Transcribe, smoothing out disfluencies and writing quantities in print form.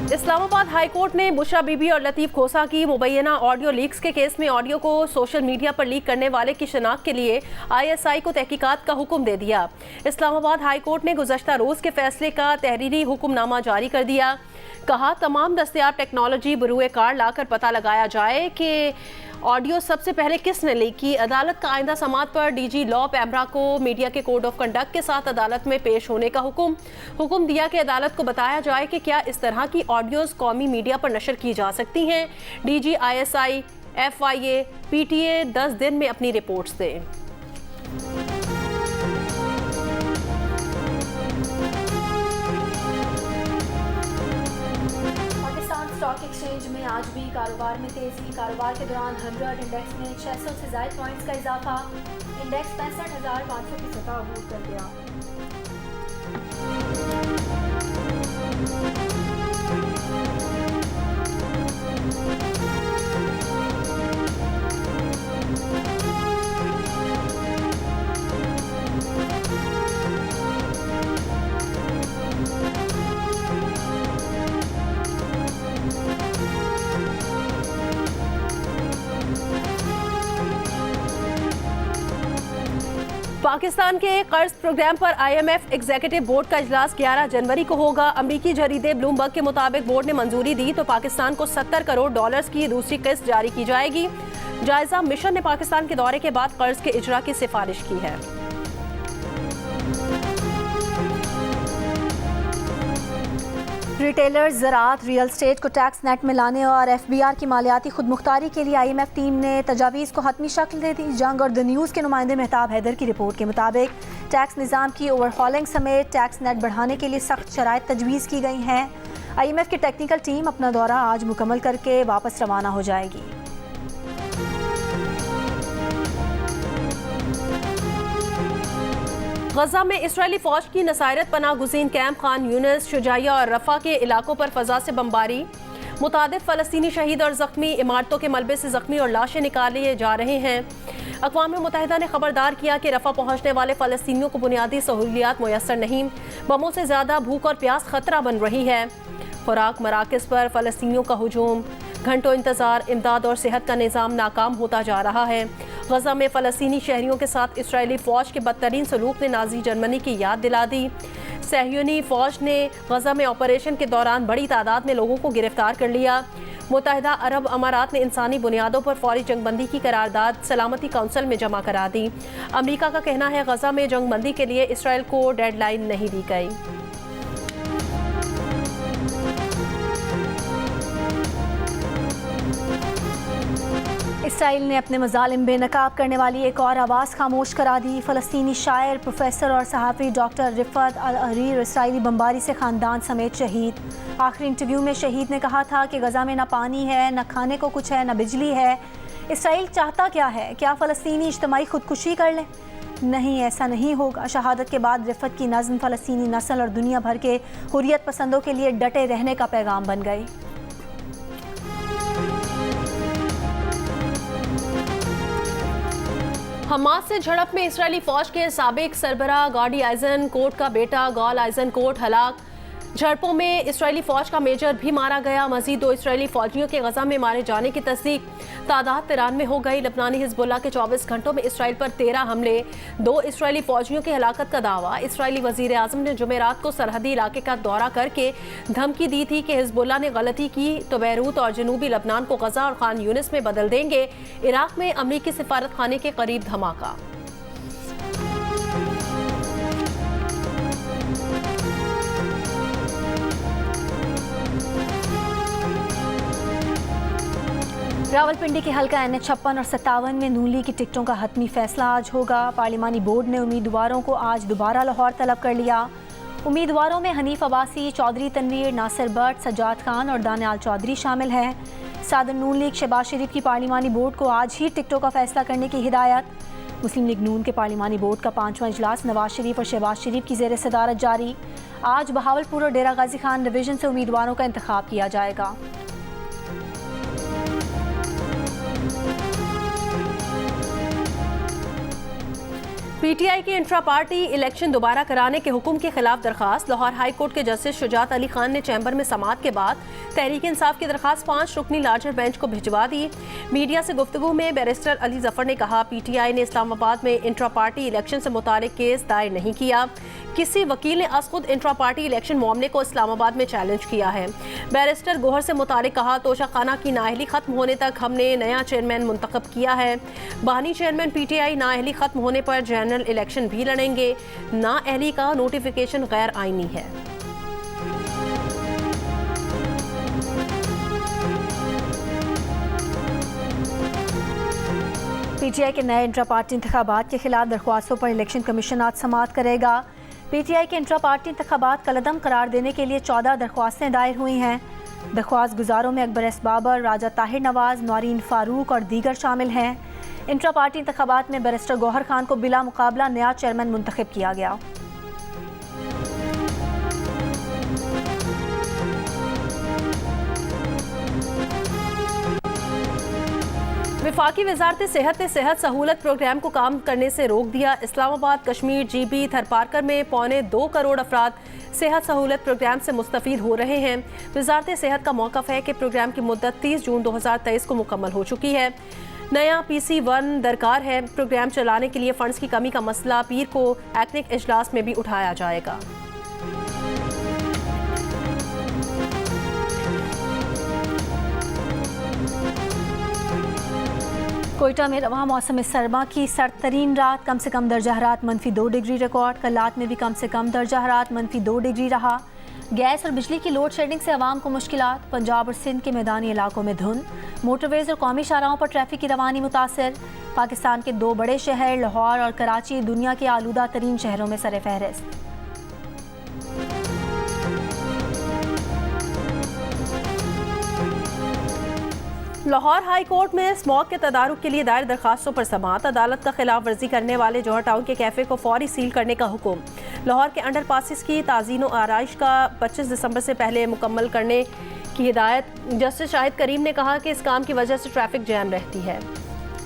Islamabad high court ने बुशरा बीबी और लतीफ़ खोसा की मुबैना ऑडियो लीक्स के केस में ऑडियो को सोशल मीडिया पर लीक करने वाले की शनाख्त के लिए ISI को तहकीकात का हुक्म दे दिया। इस्लामाबाद हाई कोर्ट ने गुज़श्ता रोज़ के फैसले का तहरीरी हुक्मनामा जारी कर दिया। कहा, तमाम दस्तयाब टेक्नोलॉजी बरूए कार लाकर पता लगाया जाए कि ऑडियो सबसे पहले किसने लीक की। अदालत का आइंदा समात पर DG लॉ पैमरा को मीडिया के कोड ऑफ कंडक्ट के साथ अदालत में पेश होने का हुक्म दिया कि अदालत को बताया जाए कि क्या इस तरह की ऑडियोज़ कौमी मीडिया पर नशर की जा सकती हैं। DG ISI FIA PTA 10 दिन में अपनी रिपोर्ट्स दें। स्टॉक एक्सचेंज में आज भी कारोबार में तेजी। कारोबार के दौरान 100 इंडेक्स में 600 से ज़ायद पॉइंट्स का इजाफा। इंडेक्स 65,500 की सतह अबूर कर गया। पाकिस्तान के कर्ज प्रोग्राम पर IMF एग्जीक्यूटिव बोर्ड का इजलास 11 जनवरी को होगा। अमरीकी जरीदे ब्लूमबर्ग के मुताबिक बोर्ड ने मंजूरी दी तो पाकिस्तान को $70 करोड़ की दूसरी किस्त जारी की जाएगी। जायजा मिशन ने पाकिस्तान के दौरे के बाद कर्ज के इजरा की सिफारिश की है। रिटेलर्स, ज़राअत, रियल स्टेट को टैक्स नेट में लाने और FBR की मालियाती खुदमुख्तारी के लिए IMF टीम ने तजावीज़ को हतमी शक्ल दे दी। जंग और द न्यूज़ के नुमाइंदे मेहताब हैदर की रिपोर्ट के मुताबिक टैक्स निज़ाम की ओवरहॉलिंग समेत टैक्स नेट बढ़ाने के लिए सख्त शराइत तजवीज़ की गई हैं। IMF की टेक्निकल टीम अपना दौरा आज मुकम्मल करके वापस रवाना हो जाएगी। गजा में इस्राएली फौज की नसायरत पनाह गुज़ीन कैंप खान यूनिस, शुजाइया और रफ़ा के इलाकों पर फ़ज़ा से बमबारी। मुतादिद फ़लस्तीनी शहीद और ज़ख्मी इमारतों के मलबे से ज़ख्मी और लाशें निकाले जा रहे हैं। अक़वाम मुत्तहिदा ने खबरदार किया कि रफ़ा पहुँचने वाले फ़लस्तीनियों को बुनियादी सहूलियात मुयस्सर नहीं। बमों से ज़्यादा भूख और प्यास ख़तरा बन रही है। खुराक मराकज़ पर फ़लस्तीनियों का हुजूम, घंटों इंतज़ार, इमदाद और सेहत का निज़ाम नाकाम होता जा रहा है। गजा में फ़लस्तीनी शहरियों के साथ इस्राएली फ़ौज के बदतरीन सलूक ने नाज़ी जर्मनी की याद दिला दी। सहयूनी फ़ौज ने गजा में ऑपरेशन के दौरान बड़ी तादाद में लोगों को गिरफ्तार कर लिया। मुत्तहिदा अरब अमारात ने इंसानी बुनियादों पर फौरी जंगबंदी की करारदाद सलामती काउंसिल में जमा करा दी। अमरीका का कहना है गजा में जंगबंदी के लिए इसराइल को डेडलाइन नहीं दी गई। इसराइल ने अपने मज़ालिम बेनकाब करने वाली एक और आवाज़ खामोश करा दी। फ़लस्तीनी शायर, प्रोफेसर और सहाफ़ी डॉक्टर रिफ़त अल-अरीर इसराइली बमबारी से ख़ानदान समेत शहीद। आखिरी इंटरव्यू में शहीद ने कहा था कि गज़ा में न पानी है, न खाने को कुछ है, न बिजली है। इसराइल चाहता क्या है? क्या फ़लस्तीनी इज्तिमाई खुदकुशी कर लें? नहीं, ऐसा नहीं होगा। शहादत के बाद रिफ़त की नज़्म फ़लस्तीनी नस्ल और दुनिया भर के हुर्रियत पसंदों के लिए डटे रहने का पैगाम बन गई। हमास से झड़प में इस्राएली फौज के साबिक सरबराह गाडी आइजन कोट का बेटा गॉल आइजन कोट हलाक। झड़पों में इस्राएली फौज का मेजर भी मारा गया। मजीद 2 इस्राएली फौजियों के गजा में मारे जाने की तस्दीक। तादाद 93 हो गई। लबनानी हिजबुल्लाह के 24 घंटों में इसराइल पर 13 हमले, 2 इस्राएली फौजियों की हलाकत का दावा। इसराइली वजीर आजम ने जुमेरात को सरहदी इलाके का दौरा करके धमकी दी थी कि हिजबुल्लाह ने गलती की तो बैरूत और जनूबी लबनान को गजा और खान यूनिस में बदल देंगे। इराक में अमरीकी सिफारत खाने के करीब धमाका। रावलपिंडी के हल्का NH56 और 57 में नून लीग की टिकटों का हतमी फैसला आज होगा। पार्लिमानी बोर्ड ने उम्मीदवारों को आज दोबारा लाहौर तलब कर लिया। उम्मीदवारों में हनीफ अब्बासी, चौधरी तनवीर, नासिर भट्ट, सज्जाद खान और दानियाल चौधरी शामिल हैं। सदर नून लीग शहबाज शरीफ की पार्लिमानी बोर्ड को आज ही टिकटों का फैसला करने की हिदायत। मुस्लिम लीग नून के पार्लिमानी बोर्ड का 5वां इजलास नवाज शरीफ और शहबाज शरीफ की ज़ेर सदारत जारी। आज बहावलपुर और डेरा गाजी खान डिवीज़न से उम्मीदवारों का इंतखाब किया जाएगा। पीटीआई की इंट्रा पार्टी इलेक्शन दोबारा कराने के हुक्म के खिलाफ दरखास्त। लाहौर हाई कोर्ट के जस्टिस शुजात अली खान ने चैम्बर में समाअत के बाद तहरीक इंसाफ की दरखास्त 5 रुकनी लार्जर बेंच को भिजवा दी। मीडिया से गुफ्तगू में बैरिस्टर अली जफर ने कहा, पीटीआई ने इस्लामाबाद में इंट्रा पार्टी इलेक्शन से मुतालिक केस दायर नहीं किया। किसी वकील ने खुद इंट्रा पार्टी इलेक्शन मामले को इस्लामाबाद में चैलेंज किया है। बैरिस्टर गोहर से मुतालिक कहा, तोशाखाना की नाअहली खत्म होने तक हमने नया चेयरमैन मुंतखब किया है। बानी चेयरमैन पीटीआई नाअहली खत्म होने पर जनरल इलेक्शन भी लड़ेंगे। नाअहली का नोटिफिकेशन गैर आईनी है। पीटीआई के नए इंट्रा पार्टी इंतखाबात के खिलाफ दरख्वास्तों पर इलेक्शन कमीशन आज समाअत करेगा। पीटीआई के इंट्रा पार्टी इंतखाबात कलअदम करार देने के लिए 14 दरख्वास्तें दायर हुई हैं। दरख्वास्त गुजारों में अकबर एस बाबर, राजा ताहिर नवाज, नौरीन फारूक और दीगर शामिल हैं। इंट्रा पार्टी इंतखाबात में बैरिस्टर गौहर खान को बिला मुकाबला नया चेयरमैन मुंतखब किया गया। वफाकी वजारत सेहत ने सेहत सहूलत प्रोग्राम को काम करने से रोक दिया। इस्लामाबाद, कश्मीर, जीबी, थरपारकर में 2.25 करोड़ अफराद सेहत सहूलत प्रोग्राम से मुस्तफीद हो रहे हैं। वजारत सेहत का मौक़िफ़ है कि प्रोग्राम की मुद्दत 30 जून 2023 को मुकम्मल हो चुकी है। नया PC1 दरकार है। प्रोग्राम चलाने के लिए फंड्स की कमी का मसला पीर को एक्निक इजलास में भी उठाया जाएगा। कोयटा में रवा मौसम सरमा की सर्दतरीन रात, कम से कम दर्जा हरारत -2 डिग्री रिकॉर्ड। कल्लात में भी कम से कम दर्जा हरारत -2 डिग्री रहा। गैस और बिजली की लोड शेडिंग से आवाम को मुश्किलात। पंजाब और सिंध के मैदानी इलाकों में धुंध। मोटरवेज और कौमी शाहराहों पर ट्रैफिक की रवानी मुतासर। पाकिस्तान के 2 बड़े शहर लाहौर और कराची दुनिया के आलूदा तरीन शहरों में सर फहरिस्त। लाहौर हाई कोर्ट में स्मॉग के तदारुक के लिए दायर दरखास्तों पर समाअत। अदालत का खिलाफ वर्जी करने वाले जौहर टाउन के कैफे को फौरी सील करने का हुक्म। लाहौर के अंडर पासिस की ताज़ीन व आराइश का 25 दिसंबर से पहले मुकम्मल करने की हिदायत। जस्टिस शाहिद करीम ने कहा कि इस काम की वजह से ट्रैफिक जैम रहती है।